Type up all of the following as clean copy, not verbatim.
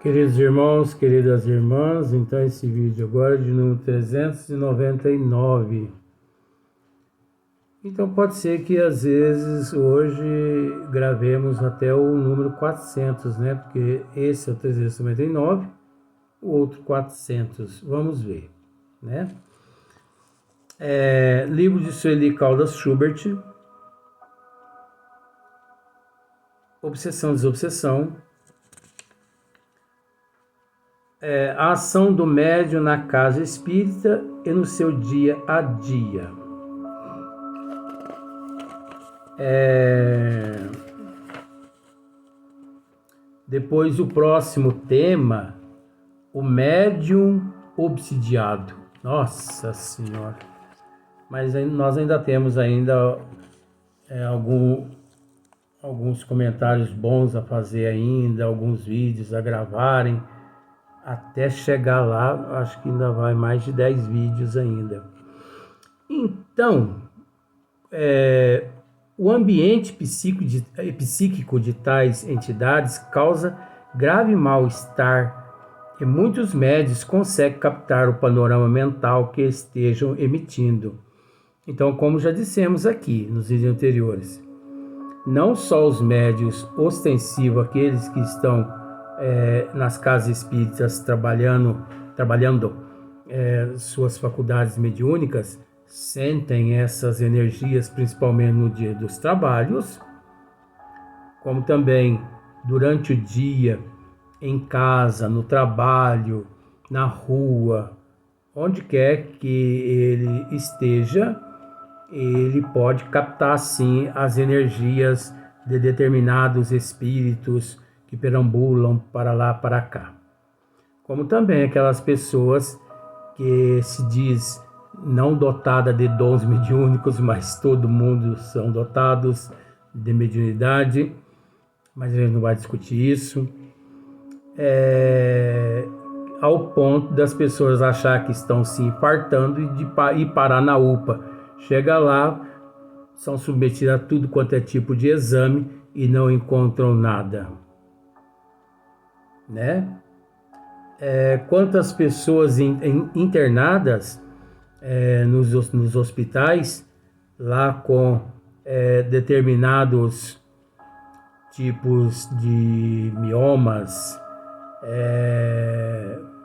Queridos irmãos, queridas irmãs, então esse vídeo agora é de número 399. Então pode ser que às vezes hoje gravemos até o número 400, né? Porque esse é o 399, o outro 400. Vamos ver, né? Livro de Sueli Caldas Schubert, Obsessão e Desobsessão. A ação do médium na casa espírita e no seu dia a dia. Depois o próximo tema, o médium obsidiado. Nossa Senhora! Mas nós ainda temos alguns comentários bons a fazer ainda, alguns vídeos a gravarem. Até chegar lá, acho que ainda vai mais de 10 vídeos ainda. Então, o ambiente psíquico de tais entidades causa grave mal-estar e muitos médios conseguem captar o panorama mental que estejam emitindo. Então, como já dissemos aqui nos vídeos anteriores, não só os médios ostensivos, aqueles que estão nas casas espíritas trabalhando suas faculdades mediúnicas, sentem essas energias principalmente no dia dos trabalhos, como também durante o dia, em casa, no trabalho, na rua, onde quer que ele esteja, ele pode captar sim as energias de determinados espíritos que perambulam para lá, para cá. Como também aquelas pessoas que se diz não dotada de dons mediúnicos, mas todo mundo são dotados de mediunidade, mas a gente não vai discutir isso. Ao ponto das pessoas achar que estão se infartando e de ir parar na UPA. Chega lá, são submetidos a tudo quanto é tipo de exame e não encontram nada, né? Quantas pessoas internadas nos hospitais, lá com determinados tipos de miomas,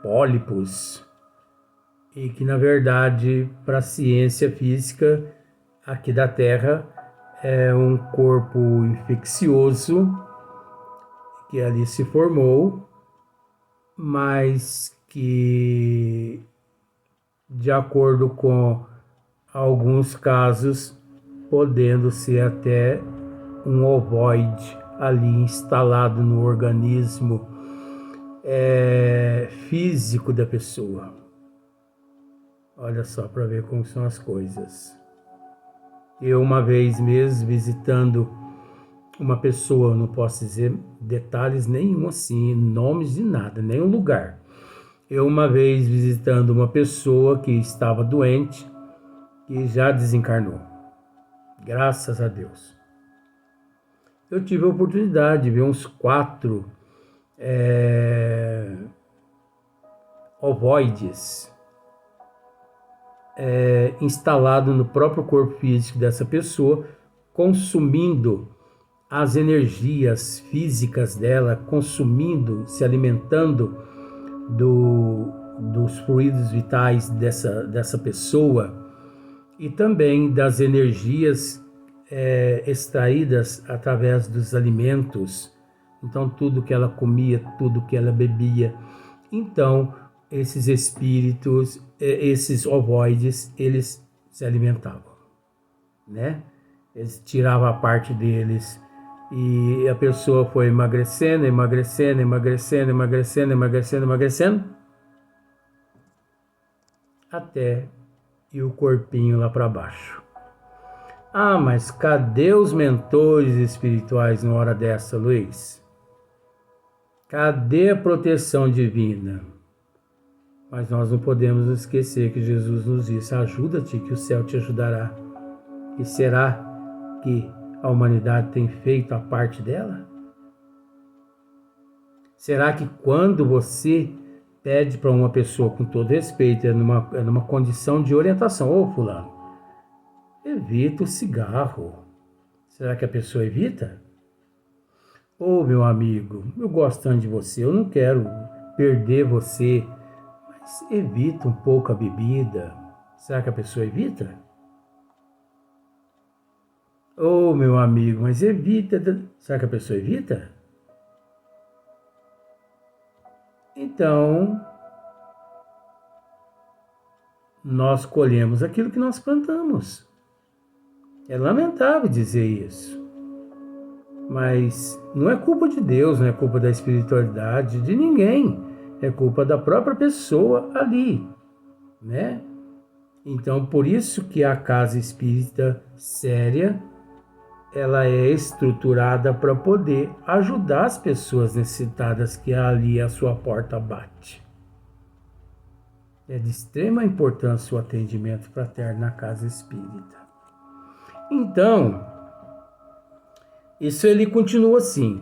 pólipos, e que na verdade para a ciência física aqui da Terra é um corpo infeccioso que ali se formou, mas que, de acordo com alguns casos, podendo ser até um ovoide ali instalado no organismo físico da pessoa. Olha só para ver como são as coisas. Eu uma vez mesmo visitando uma pessoa, não posso dizer detalhes nenhum assim, nomes de nada, nenhum lugar. Eu uma vez visitando uma pessoa que estava doente e já desencarnou. Graças a Deus. Eu tive a oportunidade de ver uns 4 ovoides instalados no próprio corpo físico dessa pessoa, consumindo as energias físicas dela, consumindo, se alimentando dos fluidos vitais dessa pessoa e também das energias extraídas através dos alimentos. Então, tudo que ela comia, tudo que ela bebia. Então, esses espíritos, esses ovoides, eles se alimentavam, né? Eles tiravam a parte deles e a pessoa foi emagrecendo, até ir o corpinho lá para baixo. Ah, mas cadê os mentores espirituais na hora dessa, Luiz? Cadê a proteção divina? Mas nós não podemos esquecer que Jesus nos disse: ajuda-te que o céu te ajudará. E será que a humanidade tem feito a parte dela? Será que quando você pede para uma pessoa, com todo respeito, é numa condição de orientação, ô fulano, evita o cigarro. Será que a pessoa evita? Ô meu amigo, eu gosto tanto de você, eu não quero perder você, mas evita um pouco a bebida. Será que a pessoa evita? Ô meu amigo, mas evita. Será que a pessoa evita? Então, nós colhemos aquilo que nós plantamos. É lamentável dizer isso, mas não é culpa de Deus, não é culpa da espiritualidade de ninguém, é culpa da própria pessoa ali, né? Então, por isso que a casa espírita séria, ela é estruturada para poder ajudar as pessoas necessitadas que ali a sua porta bate. É de extrema importância o atendimento fraterno na casa espírita. Então, isso ele continua assim.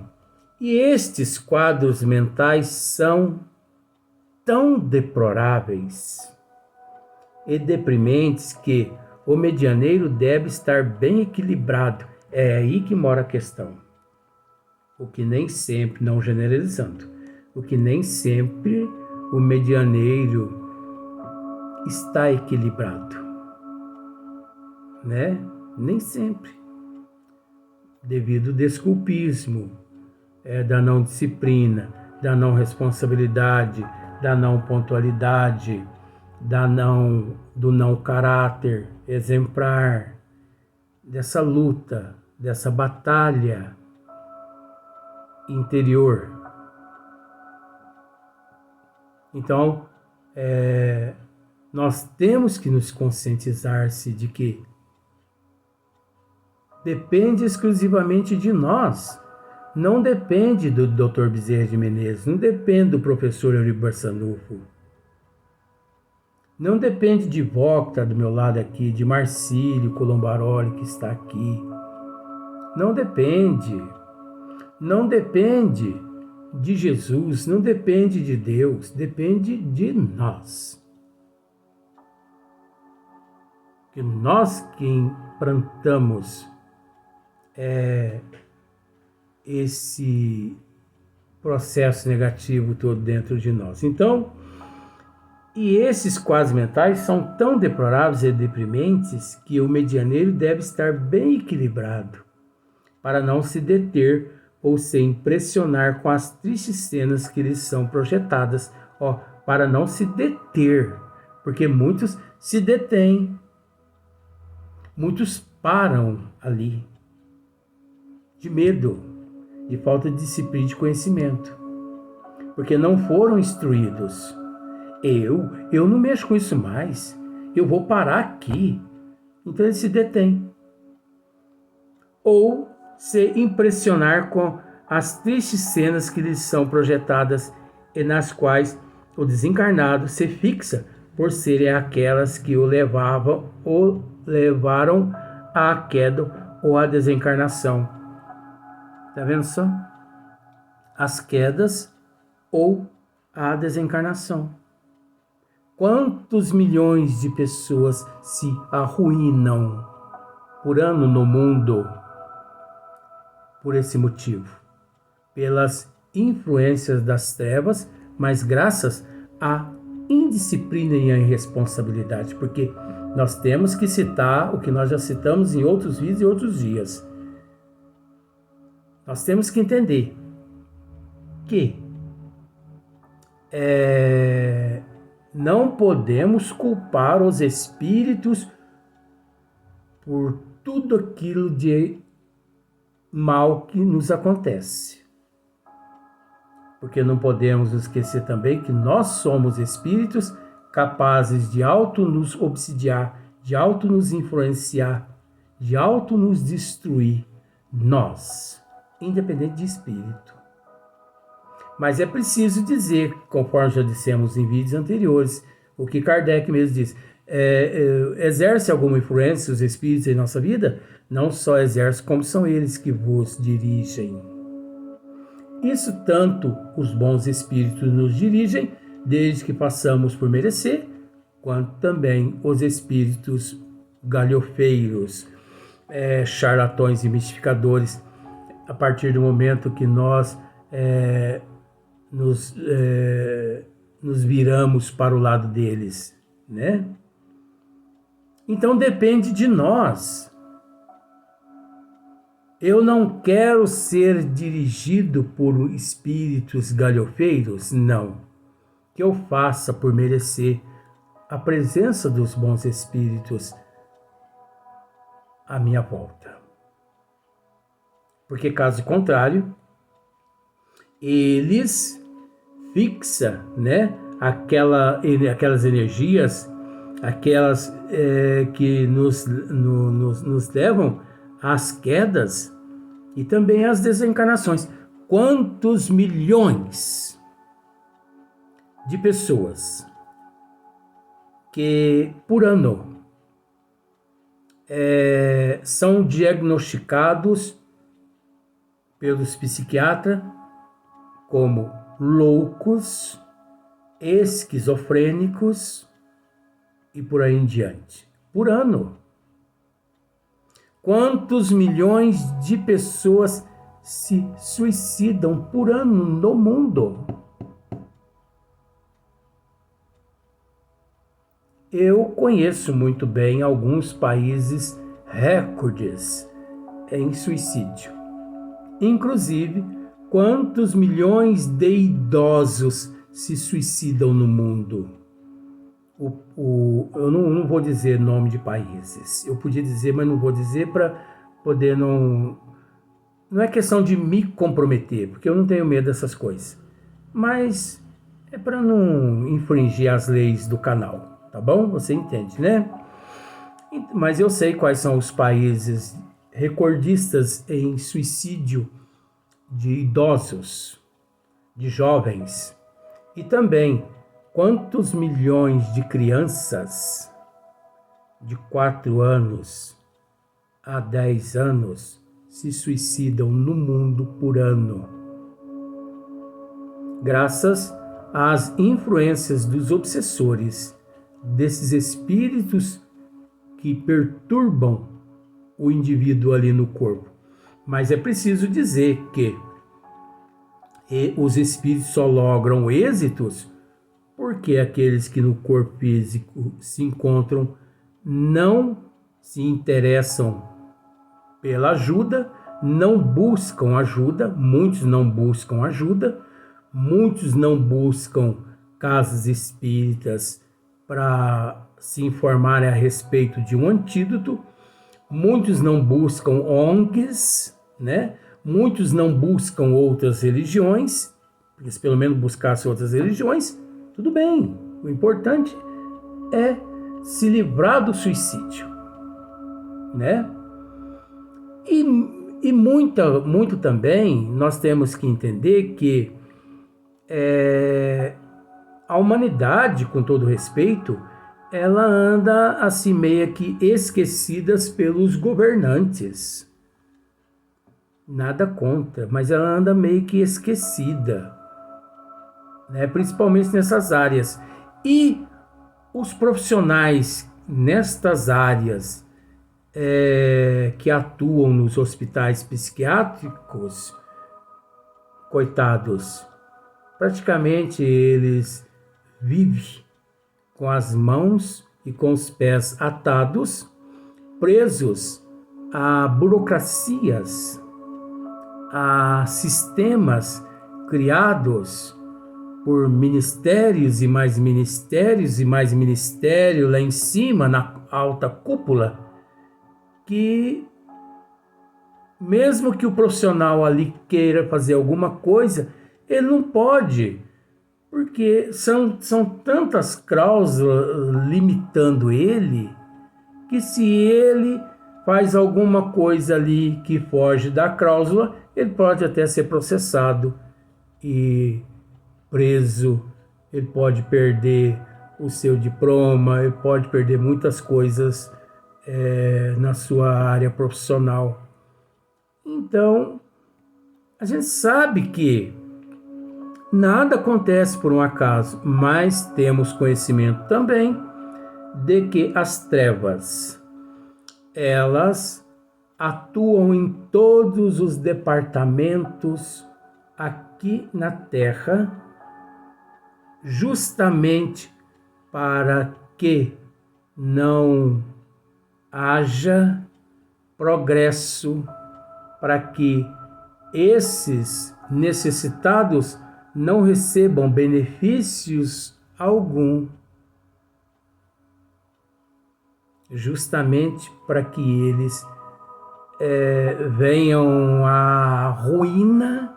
E estes quadros mentais são tão deploráveis e deprimentes que o medianeiro deve estar bem equilibrado. É aí que mora a questão. O que nem sempre, não generalizando, o que nem sempre o medianeiro está equilibrado, né? Nem sempre. Devido ao desculpismo, da não disciplina, da não responsabilidade, da não pontualidade, do não caráter exemplar, dessa luta, dessa batalha interior. Então, nós temos que nos conscientizar-se de que depende exclusivamente de nós. Não depende do Dr. Bezerra de Menezes, não depende do professor Eurico Barçanufo, não depende de Vó, que está do meu lado aqui, de Marcílio Colombaroli, que está aqui. Não depende. Não depende de Jesus, não depende de Deus, depende de nós. Que nós que implantamos esse processo negativo todo dentro de nós. Então, e esses quadros mentais são tão deploráveis e deprimentes que o medianeiro deve estar bem equilibrado para não se deter ou se impressionar com as tristes cenas que lhes são projetadas, para não se deter, porque muitos se detêm, muitos param ali, de medo, de falta de disciplina e de conhecimento, porque não foram instruídos. Eu não mexo com isso mais, eu vou parar aqui. Então ele se detém. Ou se impressionar com as tristes cenas que lhes são projetadas e nas quais o desencarnado se fixa por serem aquelas que o levaram à queda ou à desencarnação. Tá vendo só? As quedas ou a desencarnação. Quantos milhões de pessoas se arruinam por ano no mundo por esse motivo? Pelas influências das trevas, mas graças à indisciplina e à irresponsabilidade, porque nós temos que citar o que nós já citamos em outros vídeos e outros dias. Nós temos que entender que não podemos culpar os espíritos por tudo aquilo de mal que nos acontece. Porque não podemos esquecer também que nós somos espíritos capazes de auto nos obsidiar, de auto nos influenciar, de auto nos destruir. Nós, independente de espírito. Mas é preciso dizer, conforme já dissemos em vídeos anteriores, o que Kardec mesmo diz, exerce alguma influência os espíritos em nossa vida? Não só exerce, como são eles que vos dirigem. Isso tanto os bons espíritos nos dirigem, desde que passamos por merecer, quanto também os espíritos galhofeiros, charlatões e mistificadores, a partir do momento que nós nos viramos para o lado deles, né? Então depende de nós. Eu não quero ser dirigido por espíritos galhofeiros, não. Que eu faça por merecer a presença dos bons espíritos à minha volta. Porque caso contrário, eles fixam, né, aquelas energias, aquelas que nos levam às quedas e também às desencarnações. Quantos milhões de pessoas que por ano são diagnosticados pelos psiquiatras como loucos, esquizofrênicos e por aí em diante. Por ano. Quantos milhões de pessoas se suicidam por ano no mundo? Eu conheço muito bem alguns países recordes em suicídio. Inclusive, quantos milhões de idosos se suicidam no mundo? Eu não vou dizer nome de países. Eu podia dizer, mas não vou dizer para poder não... Não é questão de me comprometer, porque eu não tenho medo dessas coisas. Mas é para não infringir as leis do canal, tá bom? Você entende, né? Mas eu sei quais são os países recordistas em suicídio de idosos, de jovens, e também quantos milhões de crianças de 4 anos a 10 anos se suicidam no mundo por ano, graças às influências dos obsessores, desses espíritos que perturbam o indivíduo ali no corpo. Mas é preciso dizer que os espíritos só logram êxitos porque aqueles que no corpo físico se encontram não se interessam pela ajuda, não buscam ajuda, muitos não buscam ajuda, muitos não buscam casas espíritas para se informarem a respeito de um antídoto, muitos não buscam ONGs, né? Muitos não buscam outras religiões, porque se pelo menos buscassem outras religiões, tudo bem. O importante é se livrar do suicídio, né? E muito também nós temos que entender que a humanidade, com todo respeito, ela anda assim meio que esquecidas pelos governantes. Nada contra, mas ela anda meio que esquecida, né? Principalmente nessas áreas. E os profissionais nestas áreas que atuam nos hospitais psiquiátricos, coitados, praticamente eles vivem com as mãos e com os pés atados, presos a burocracias, a sistemas criados por ministérios e mais ministérios e mais ministério lá em cima, na alta cúpula, que mesmo que o profissional ali queira fazer alguma coisa, ele não pode, porque são tantas cláusulas limitando ele, que se ele faz alguma coisa ali que foge da cláusula, ele pode até ser processado e preso, ele pode perder o seu diploma, ele pode perder muitas coisas na sua área profissional. Então, A gente sabe que nada acontece por um acaso, mas temos conhecimento também de que as trevas, elas atuam em todos os departamentos aqui na Terra, justamente para que não haja progresso, para que esses necessitados não recebam benefícios algum, justamente para que eles venham à ruína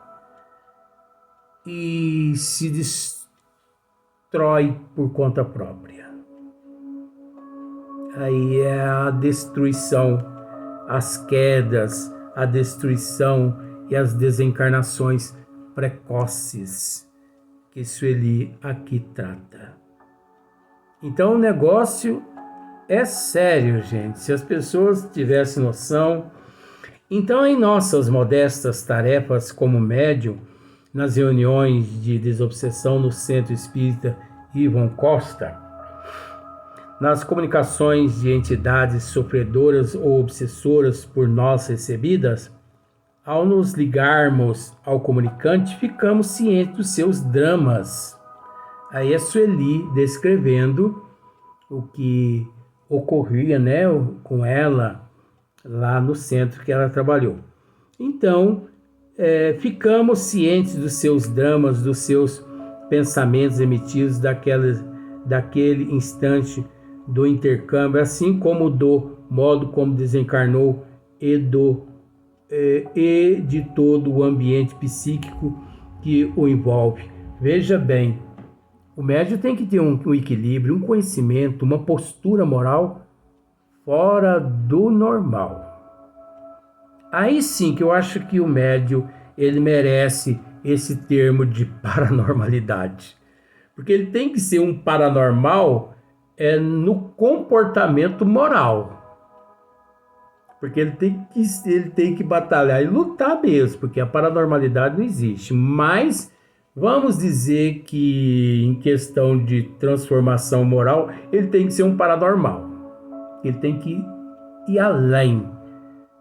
e se destrói por conta própria. Aí é a destruição, as quedas, a destruição e as desencarnações precoces que Sueli aqui trata. Então o negócio é sério, gente. Se as pessoas tivessem noção. Então, em nossas modestas tarefas como médium, nas reuniões de desobsessão no Centro Espírita Ivon Costa, nas comunicações de entidades sofredoras ou obsessoras por nós recebidas, ao nos ligarmos ao comunicante, ficamos cientes dos seus dramas. Aí é Sueli descrevendo o que ocorria, né, com ela lá no centro que ela trabalhou. Então, ficamos cientes dos seus dramas, dos seus pensamentos emitidos daquele instante do intercâmbio, assim como do modo como desencarnou e de todo o ambiente psíquico que o envolve. Veja bem, o médium tem que ter um equilíbrio, um conhecimento, uma postura moral fora do normal. Aí sim que eu acho que o médium, ele merece esse termo de paranormalidade. Porque ele tem que ser um paranormal no comportamento moral. Porque ele tem que batalhar e lutar mesmo, porque a paranormalidade não existe. Mas vamos dizer que em questão de transformação moral, ele tem que ser um paranormal. Ele tem que ir além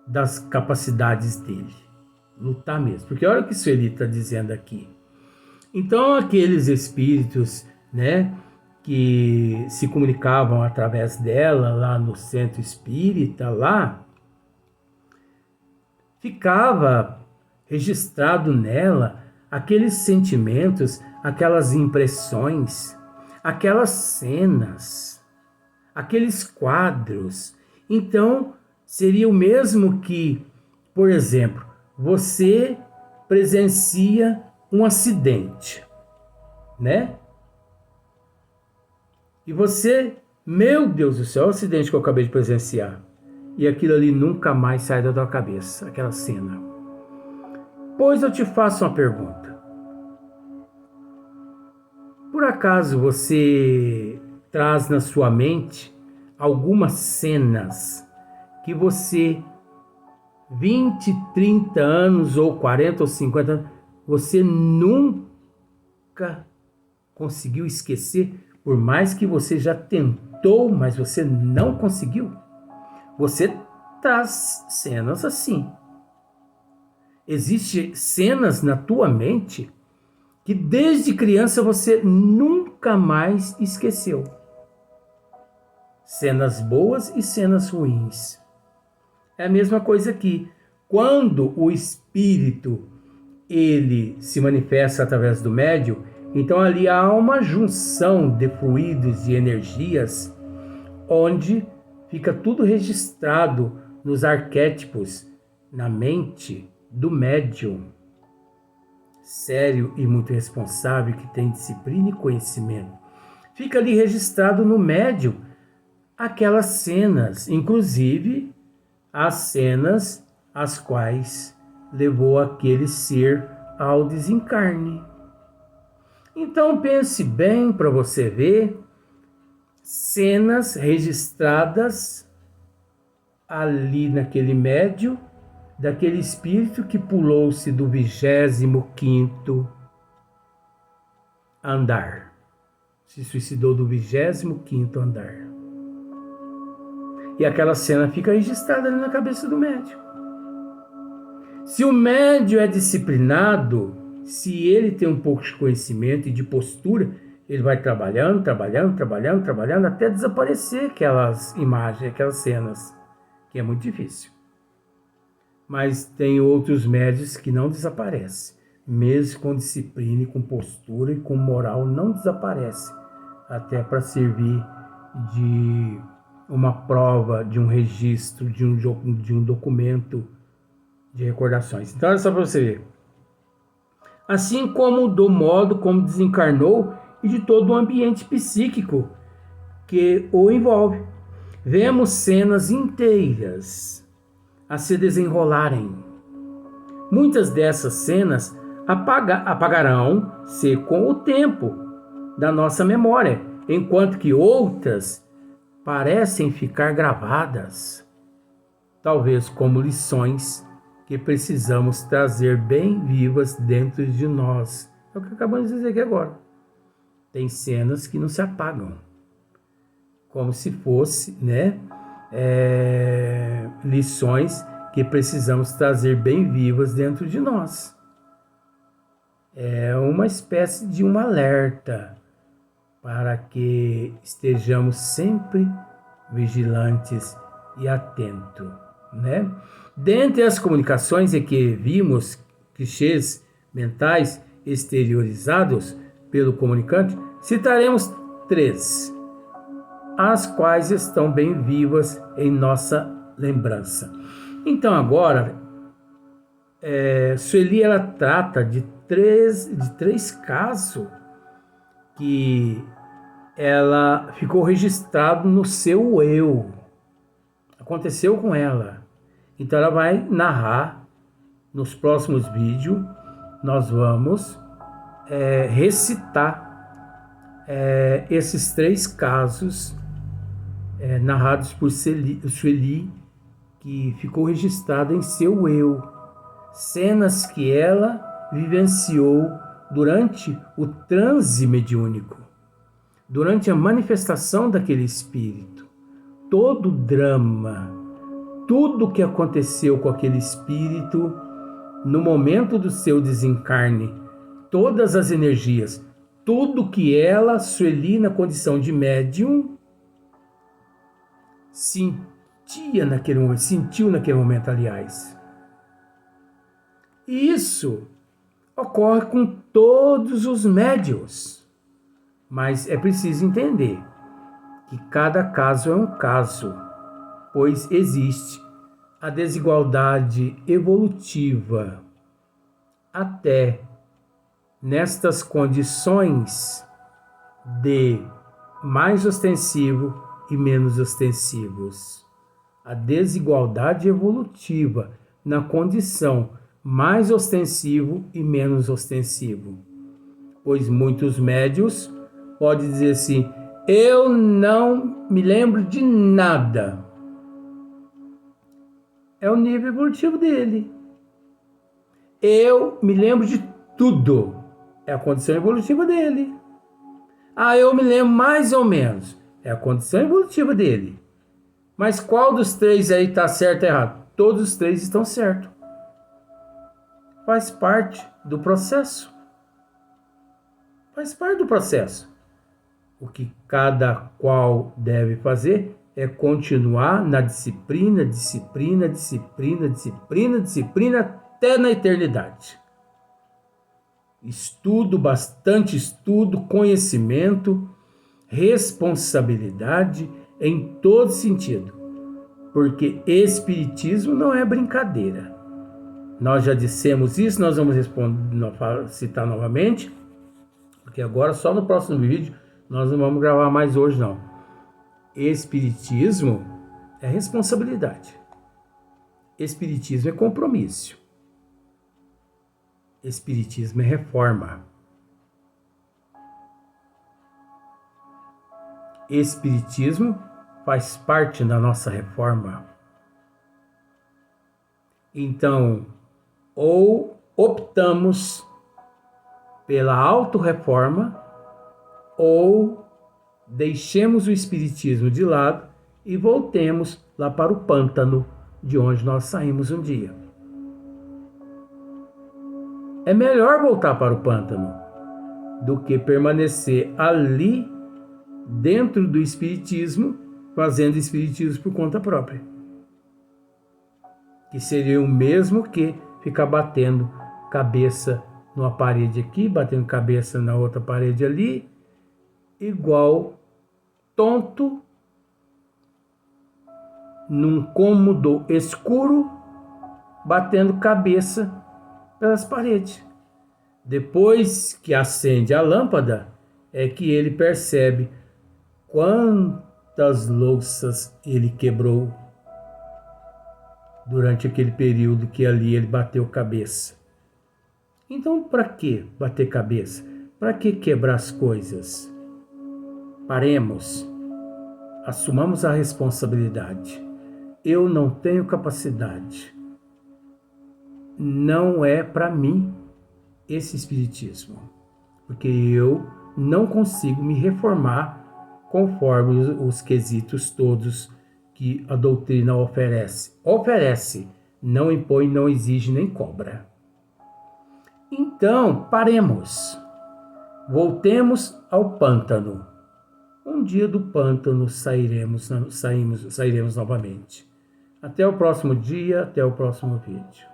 das capacidades dele. Lutar mesmo. Porque olha o que Sueli está dizendo aqui. Então aqueles espíritos, né, que se comunicavam através dela lá no centro espírita, lá, ficava registrado nela aqueles sentimentos, aquelas impressões, aquelas cenas, aqueles quadros. Então, seria o mesmo que, por exemplo, você presencia um acidente, né? E você, meu Deus do céu, o acidente que eu acabei de presenciar. E aquilo ali nunca mais sai da tua cabeça, aquela cena. Pois eu te faço uma pergunta. Por acaso você traz na sua mente algumas cenas que você, 20, 30 anos, ou 40 ou 50 anos, você nunca conseguiu esquecer, por mais que você já tentou, mas você não conseguiu? Você traz cenas assim. Existem cenas na tua mente que desde criança você nunca mais esqueceu. Cenas boas e cenas ruins. É a mesma coisa aqui. Quando o espírito ele se manifesta através do médium, então ali há uma junção de fluidos e energias onde fica tudo registrado nos arquétipos, na mente do médium. Sério e muito responsável, que tem disciplina e conhecimento. Fica ali registrado no médium aquelas cenas, inclusive as cenas as quais levou aquele ser ao desencarne. Então pense bem para você ver cenas registradas ali naquele médium daquele espírito que pulou-se do 25º andar. Se suicidou do 25º andar. E aquela cena fica registrada ali na cabeça do médium. Se o médium é disciplinado, se ele tem um pouco de conhecimento e de postura, ele vai trabalhando até desaparecer aquelas imagens, aquelas cenas, que é muito difícil. Mas tem outros médiuns que não desaparecem. Mesmo com disciplina e com postura e com moral, não desaparece. Até para servir de uma prova, de um registro, de um documento de recordações. Então, olha só para você ver. Assim como do modo como desencarnou e de todo o ambiente psíquico que o envolve. Vemos cenas inteiras a se desenrolarem. Muitas dessas cenas apagarão-se com o tempo da nossa memória, enquanto que outras parecem ficar gravadas, talvez como lições que precisamos trazer bem vivas dentro de nós. É o que acabamos de dizer aqui agora. Tem cenas que não se apagam, como se fosse, lições que precisamos trazer bem vivas dentro de nós. É uma espécie de um alerta para que estejamos sempre vigilantes e atentos, Dentre as comunicações em que vimos clichês mentais exteriorizados pelo comunicante, citaremos 3, as quais estão bem vivas em nossa lembrança. Então agora, Sueli, ela trata de três casos que ela ficou registrado no seu eu. Aconteceu com ela. Então ela vai narrar nos próximos vídeos. Nós vamos recitar esses 3 casos narrados por Sueli, que ficou registrado em seu eu. Cenas que ela vivenciou durante o transe mediúnico, durante a manifestação daquele espírito. Todo o drama, tudo o que aconteceu com aquele espírito no momento do seu desencarne, todas as energias, tudo que ela, Sueli, na condição de médium, sentiu naquele momento, aliás. E isso ocorre com todos os médiuns, mas é preciso entender que cada caso é um caso, pois existe a desigualdade evolutiva até nestas condições de mais ostensivo e menos ostensivos. A desigualdade evolutiva na condição mais ostensivo e menos ostensivo. Pois muitos médios podem dizer assim: eu não me lembro de nada. É o nível evolutivo dele. Eu me lembro de tudo. É a condição evolutiva dele. Eu me lembro mais ou menos. É a condição evolutiva dele. Mas qual dos 3 aí está certo ou errado? Todos os 3 estão certos. Faz parte do processo. Faz parte do processo. O que cada qual deve fazer é continuar na disciplina até na eternidade. Estudo, bastante estudo, conhecimento, responsabilidade em todo sentido. Porque espiritismo não é brincadeira. Nós já dissemos isso, nós vamos citar novamente, porque agora só no próximo vídeo, nós não vamos gravar mais hoje não. Espiritismo é responsabilidade. Espiritismo é compromisso. Espiritismo é reforma. Espiritismo faz parte da nossa reforma. Então, ou optamos pela autorreforma, ou deixemos o espiritismo de lado e voltemos lá para o pântano de onde nós saímos um dia. É melhor voltar para o pântano do que permanecer ali dentro do espiritismo, fazendo espiritismo por conta própria. Que seria o mesmo que ficar batendo cabeça numa parede aqui, batendo cabeça na outra parede ali, igual tonto, num cômodo escuro, batendo cabeça pelas paredes. Depois que acende a lâmpada, é que ele percebe quantas louças ele quebrou durante aquele período que ali ele bateu cabeça. Então, para que bater cabeça? Para que quebrar as coisas? Paremos, assumamos a responsabilidade. Eu não tenho capacidade. Não é para mim esse espiritismo, porque eu não consigo me reformar conforme os quesitos todos que a doutrina oferece. Oferece, não impõe, não exige nem cobra. Então, paremos. Voltemos ao pântano. Um dia do pântano sairemos novamente. Até o próximo dia, até o próximo vídeo.